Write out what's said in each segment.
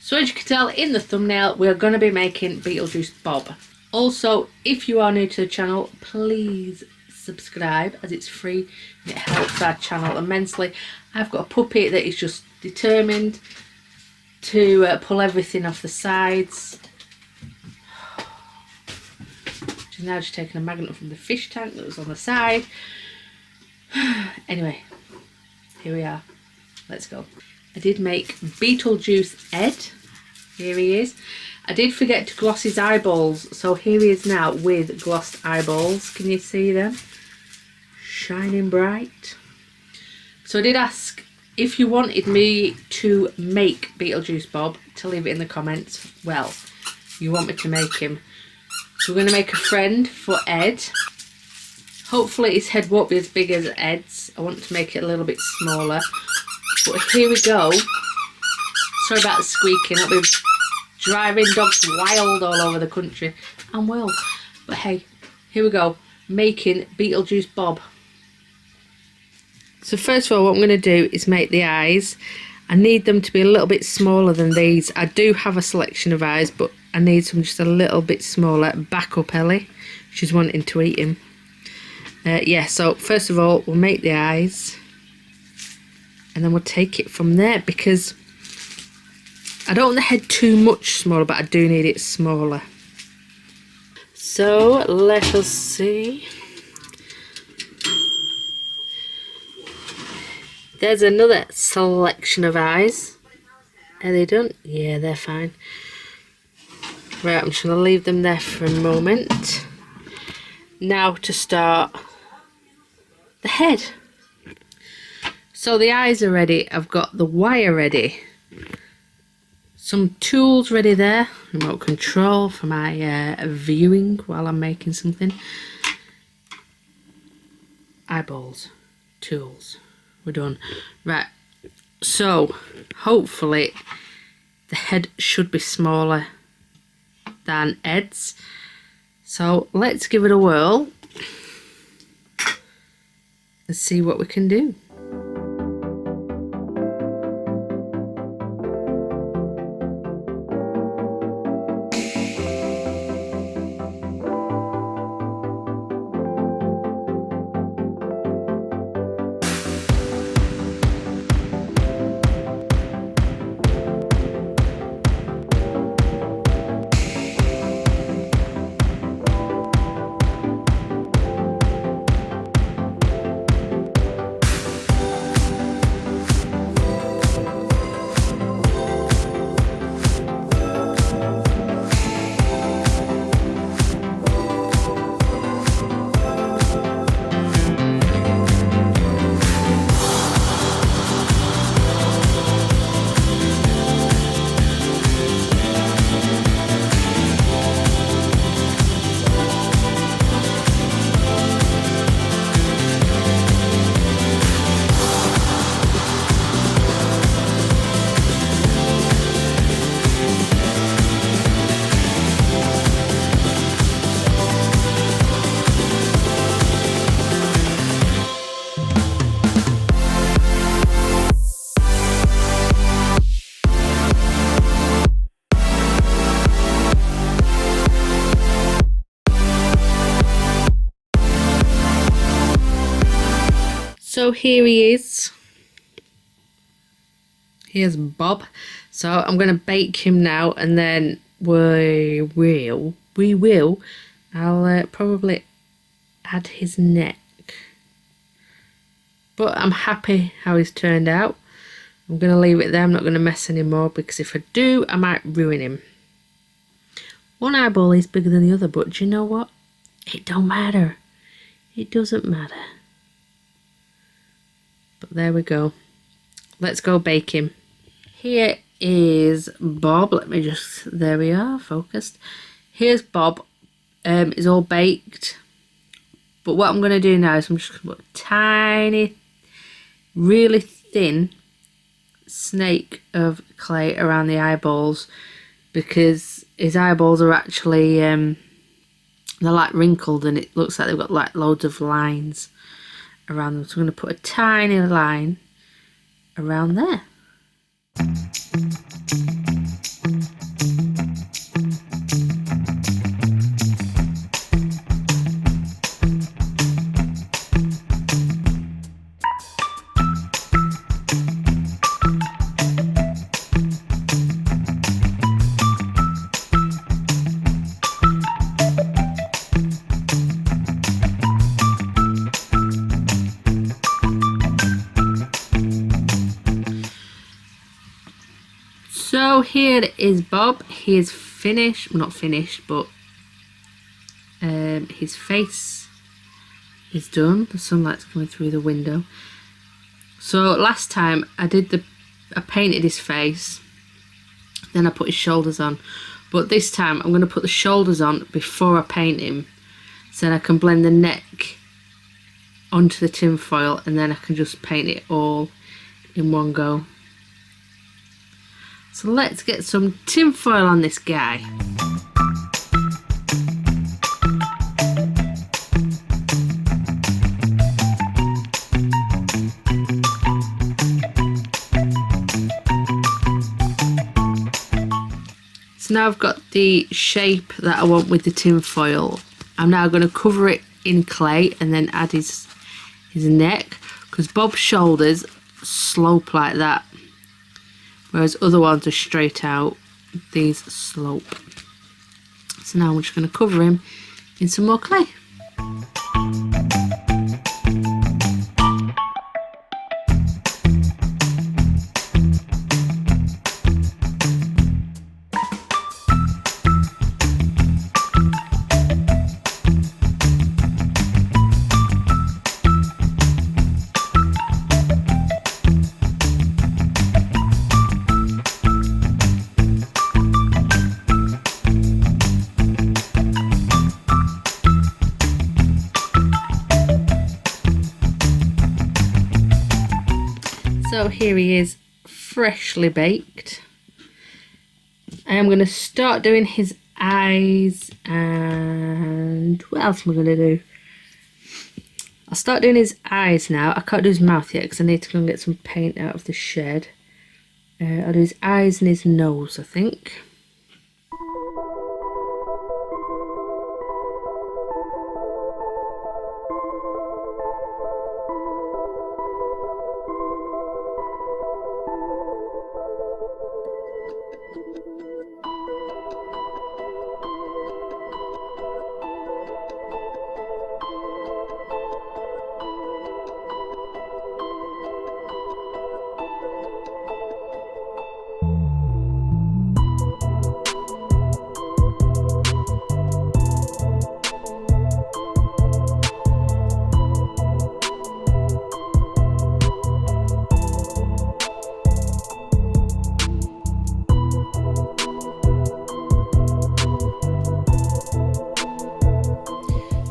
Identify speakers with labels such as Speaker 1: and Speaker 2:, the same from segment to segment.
Speaker 1: So as you can tell in the thumbnail, we're going to be making Beetlejuice Bob. Also, if you are new to the channel, please subscribe as it's free and it helps our channel immensely. I've got a puppy that is just determined to pull everything off the sides. She's now just taken a magnet from the fish tank that was on the side. Anyway, here we are. Let's go. I did make Beetlejuice Ed. Here he is. I did forget to gloss his eyeballs, so here he is now with glossed eyeballs. Can you see them? Shining bright. So I did ask if you wanted me to make Beetlejuice Bob, to leave it in the comments. Well, you want me to make him. So we're going to make a friend for Ed. Hopefully his head won't be as big as Ed's. I want to make it a little bit smaller. But here we go. Sorry about the squeaking. I'll be driving dogs wild all over the country. And will. But hey, here we go. Making Beetlejuice Bob. So first of all, what I'm going to do is make the eyes. I need them to be a little bit smaller than these. I do have a selection of eyes, but I need some just a little bit smaller. Back up Ellie. She's wanting to eat him. Yeah, so first of all, we'll make the eyes. And then we'll take it from there, because I don't want the head too much smaller, but I do need it smaller. So let us see. There's another selection of eyes. Are they done? Yeah, they're fine. Right, I'm just going to leave them there for a moment. Now to start the head. So the eyes are ready. I've got the wire ready. Some tools ready there. Remote control for my viewing while I'm making something. Eyeballs. Tools. We're done. Right. So hopefully the head should be smaller than Ed's. So let's give it a whirl and see what we can do. So here he is. Here's Bob. So I'm going to bake him now, and then I'll probably add his neck. But I'm happy how he's turned out. I'm going to leave it there. I'm not going to mess anymore, because if I do, I might ruin him. One eyeball is bigger than the other, but do you know what? It don't matter. It doesn't matter. But there we go. Let's go bake him. Here is Bob. Let me just, there we are, focused. Here's Bob. It's all baked. But what I'm going to do now is I'm just going to put a tiny, really thin snake of clay around the eyeballs, because his eyeballs are actually, they're like wrinkled, and it looks like they've got like loads of lines around them. So I'm going to put a tiny line around there. So here is Bob. He is finished, well, not finished, but his face is done. The sunlight's coming through the window. So last time I painted his face, then I put his shoulders on. But this time I'm going to put the shoulders on before I paint him, so then I can blend the neck onto the tin foil, and then I can just paint it all in one go. So let's get some tin foil on this guy. So now I've got the shape that I want with the tin foil. I'm now going to cover it in clay and then add his neck, because Bob's shoulders slope like that, whereas other ones are straight out. These slope. So now I'm just going to cover him in some more clay. So here he is, freshly baked. I am going to start doing his eyes, and what else am I going to do? I'll start doing his eyes now. I can't do his mouth yet because I need to go and get some paint out of the shed. I'll do his eyes and his nose, I think.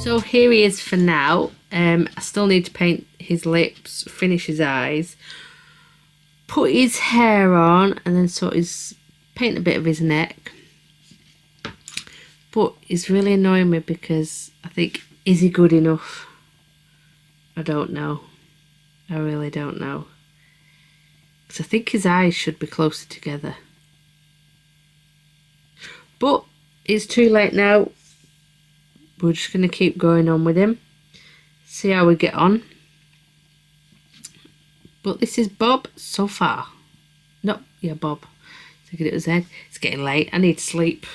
Speaker 1: So here he is for now. I still need to paint his lips, finish his eyes, put his hair on, and then paint a bit of his neck. But it's really annoying me because I think, is he good enough? I don't know. I really don't know. Because I think his eyes should be closer together. But it's too late now. We're just going to keep going on with him, see how we get on. But this is Bob so far. No, yeah, Bob. Look at it, his head. It's getting late. I need sleep.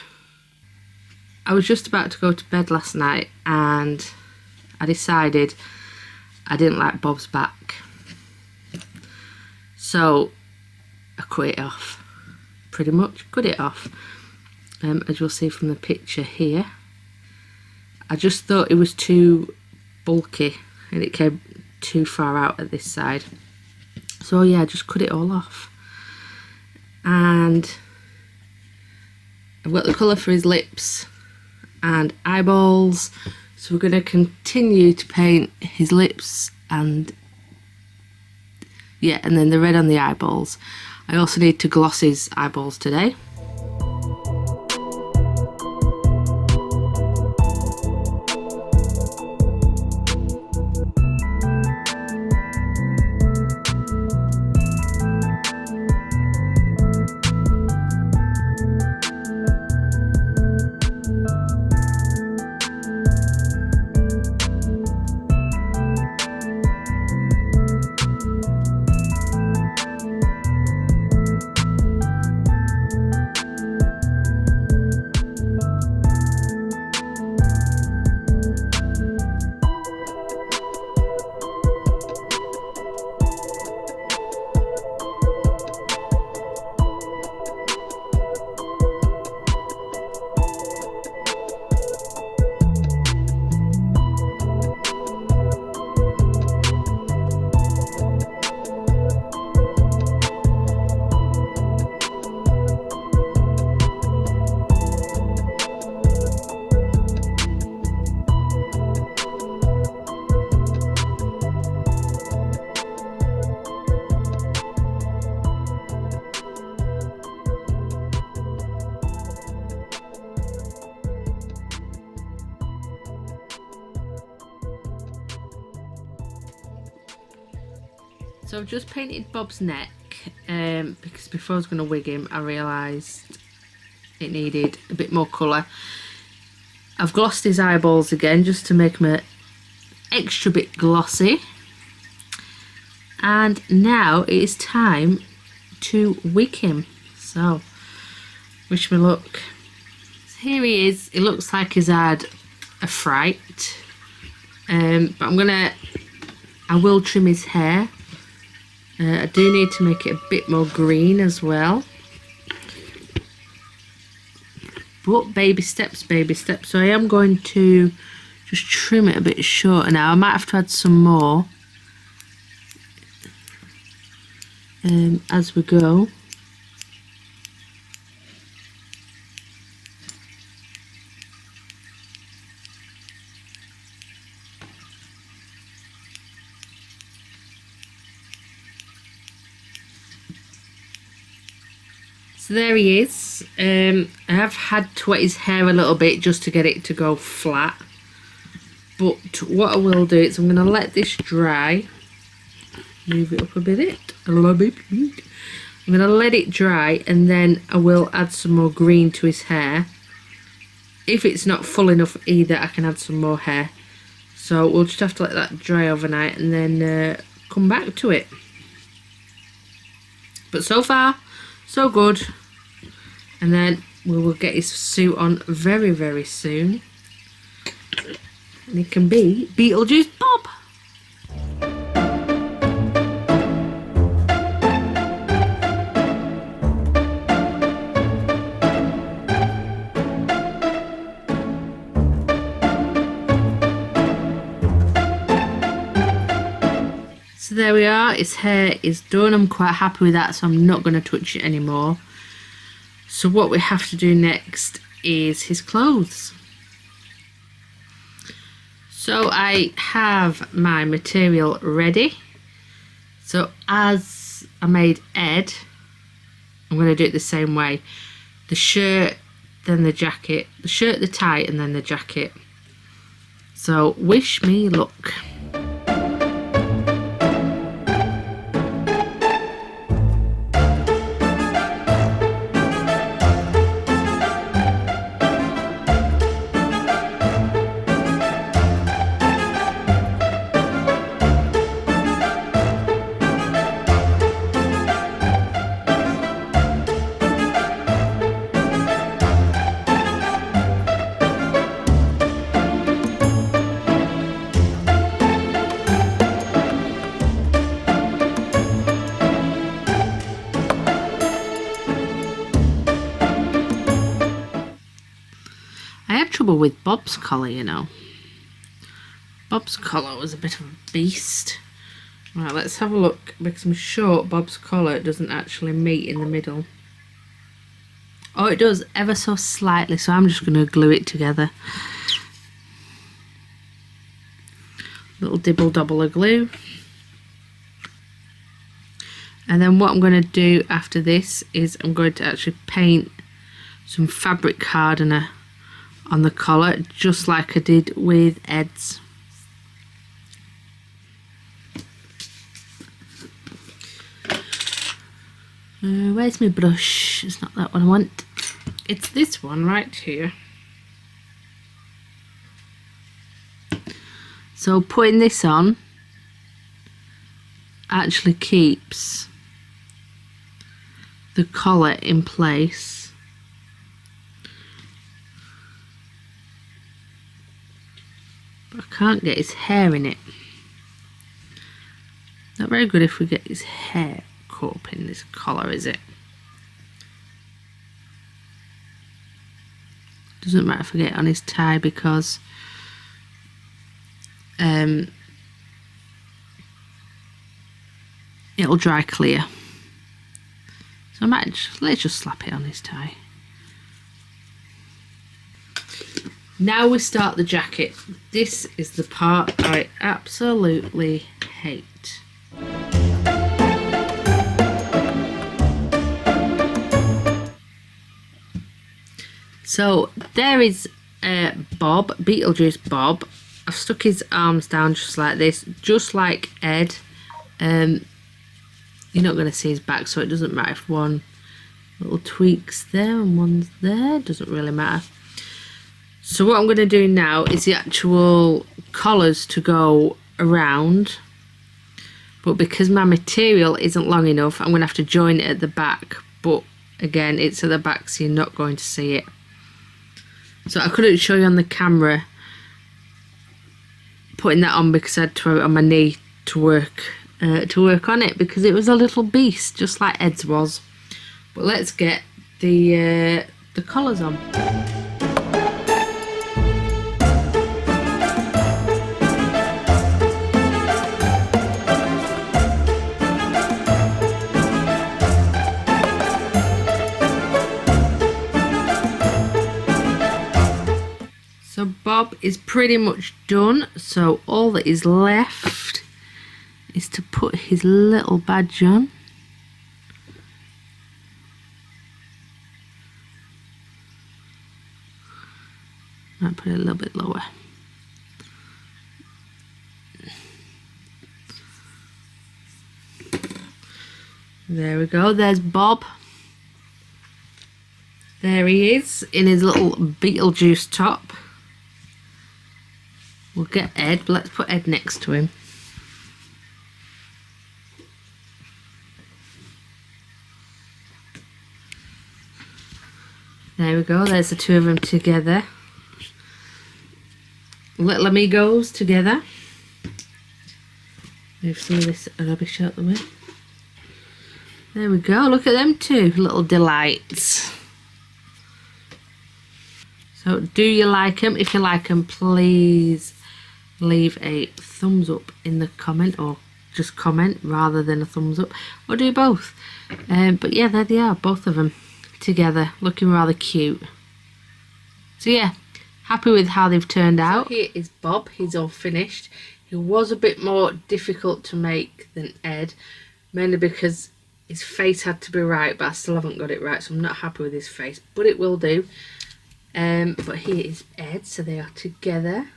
Speaker 1: I was just about to go to bed last night and I decided I didn't like Bob's back. So I cut it off. Pretty much cut it off. As you'll see from the picture here. I just thought it was too bulky and it came too far out at this side. So yeah, I just cut it all off. And I've got the colour for his lips and eyeballs. So we're going to continue to paint his lips and yeah, and then the red on the eyeballs. I also need to gloss his eyeballs today. So I've just painted Bob's neck because before I was going to wig him I realised it needed a bit more colour. I've glossed his eyeballs again just to make them an extra bit glossy. And now it is time to wig him. So, wish me luck. So here he is. It looks like he's had a fright. But I will trim his hair. I do need to make it a bit more green as well. But baby steps, baby steps. So I am going to just trim it a bit shorter now. I might have to add some more as we go. So there he is. I have had to wet his hair a little bit just to get it to go flat. But what I will do is I'm going to let this dry. Move it up a bit. I'm going to let it dry and then I will add some more green to his hair. If it's not full enough either, I can add some more hair. So we'll just have to let that dry overnight and then come back to it. But so far, so good. And then we will get his suit on very, very soon. And it can be Beetlejuice Bob. So there we are, his hair is done. I'm quite happy with that, so I'm not going to touch it anymore. So what we have to do next is his clothes. So I have my material ready. So as I made Ed, I'm going to do it the same way. The shirt, then the jacket. The shirt, the tie, and then the jacket. So wish me luck. I had trouble with Bob's collar, you know. Bob's collar was a bit of a beast. Right, let's have a look, because I'm sure Bob's collar doesn't actually meet in the middle. Oh, it does, ever so slightly, so I'm just going to glue it together. Little dibble dobble of glue. And then what I'm going to do after this is I'm going to actually paint some fabric hardener on the collar, just like I did with Ed's. Where's my brush? It's not that one I want. It's this one right here. So putting this on actually keeps the collar in place. But I can't get his hair in it. Not very good if we get his hair caught up in this collar, is it? Doesn't matter if I get it on his tie because it'll dry clear. So I might let's just slap it on his tie. Now we start the jacket. This is the part I absolutely hate. So there is Bob, Beetlejuice Bob. I've stuck his arms down just like this, just like Ed. You're not going to see his back, so it doesn't matter if one little tweaks there and one's there. It doesn't really matter. So what I'm going to do now is the actual collars to go around. But because my material isn't long enough, I'm going to have to join it at the back. But again, it's at the back, so you're not going to see it. So I couldn't show you on the camera putting that on because I had to have it on my knee to work on it, because it was a little beast, just like Ed's was. But let's get the collars on. So Bob is pretty much done, so all that is left is to put his little badge on. Might put it a little bit lower. There we go, there's Bob. There he is in his little Beetlejuice top. We'll get Ed, but let's put Ed next to him. There we go, there's the two of them together. Little amigos together. Move some of this rubbish out the way. There we go, look at them two little delights. So do you like them? If you like them, please leave a thumbs up in the comment, or just comment rather than a thumbs up, or do both. But yeah, there they are, both of them together, looking rather cute. So yeah, happy with how they've turned out. So here is Bob, he's all finished. He was a bit more difficult to make than Ed, mainly because his face had to be right, but I still haven't got it right, so I'm not happy with his face, but it will do. But here is Ed, so they are together.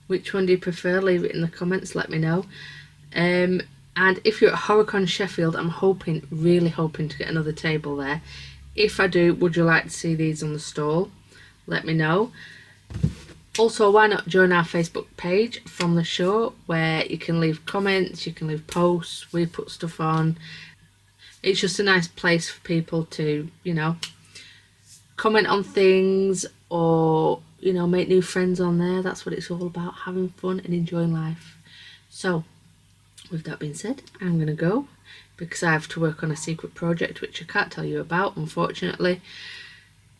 Speaker 1: Which one do you prefer? Leave it in the comments, let me know. And if you're at HorrorCon Sheffield, I'm hoping, really hoping to get another table there. If I do, would you like to see these on the stall? Let me know. Also, why not join our Facebook page from the show, where you can leave comments, you can leave posts, we put stuff on. It's just a nice place for people to, you know, comment on things, or, you know, make new friends on there. That's what it's all about, having fun and enjoying life. So with that being said, I'm gonna go, because I have to work on a secret project which I can't tell you about, unfortunately.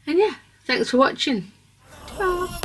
Speaker 1: And yeah, thanks for watching. Ta-ra.